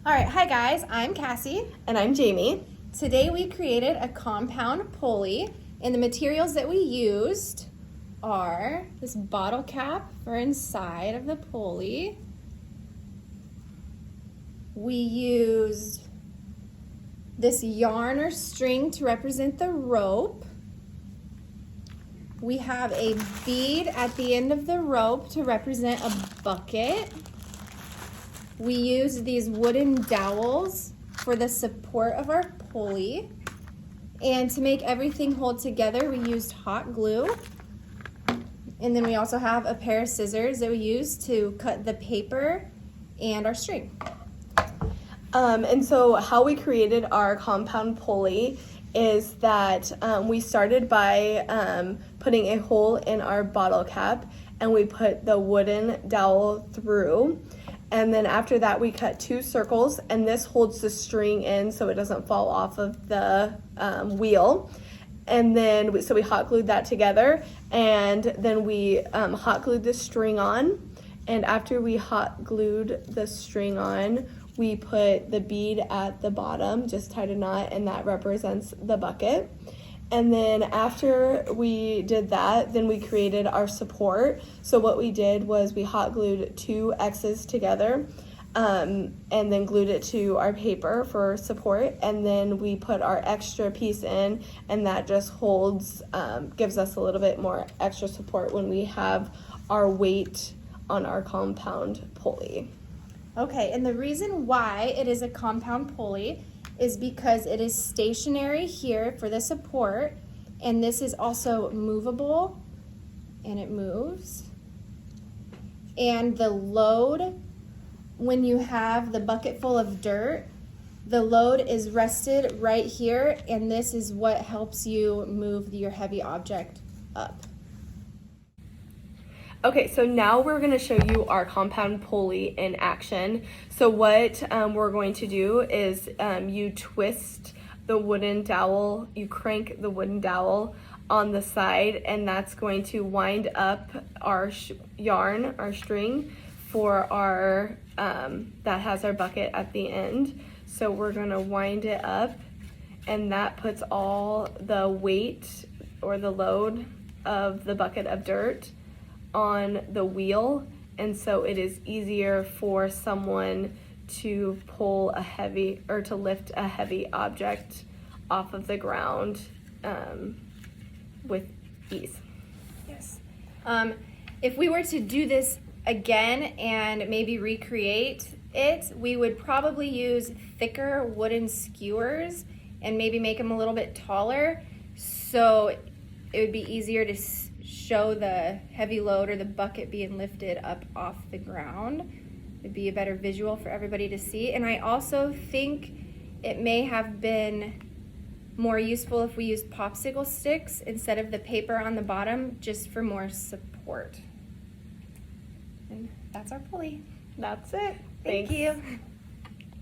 All right, hi guys, I'm Cassie. And I'm Jamie. Today we created a compound pulley, and the materials that we used are this bottle cap for inside of the pulley. We used this yarn or string to represent the rope. We have a bead at the end of the rope to represent a bucket. We used these wooden dowels for the support of our pulley. And to make everything hold together, we used hot glue. And then we also have a pair of scissors that we used to cut the paper and our string. And so how we created our compound pulley is that we started by putting a hole in our bottle cap, and we put the wooden dowel through. And then after that, we cut 2 circles, and this holds the string in so it doesn't fall off of the wheel. And then, so we hot glued that together, and then we hot glued the string on. And after we hot glued the string on, we put the bead at the bottom, just tied a knot, and that represents the bucket. And then after we did that, then we created our support. So what we did was we hot glued 2 X's together and then glued it to our paper for support. And then we put our extra piece in, and that just holds, gives us a little bit more extra support when we have our weight on our compound pulley. Okay, and the reason why it is a compound pulley is because it is stationary here for the support, and this is also movable, and it moves. And the load, when you have the bucket full of dirt, the load is rested right here, and this is what helps you move your heavy object up. Okay, so now we're going to show you our compound pulley in action. So what we're going to do is you twist the wooden dowel, you crank the wooden dowel on the side, and that's going to wind up our yarn, our string, for our, that has our bucket at the end. So we're going to wind it up, and that puts all the weight or the load of the bucket of dirt on the wheel, and so it is easier for someone to pull a heavy or to lift a heavy object off of the ground with ease. Yes. If we were to do this again and maybe recreate it, we would probably use thicker wooden skewers and maybe make them a little bit taller, so it would be easier to show the heavy load or the bucket being lifted up off the ground. It'd be a better visual for everybody to see. And I also think it may have been more useful if we used popsicle sticks instead of the paper on the bottom, just for more support. And that's our pulley. That's it. Thank you.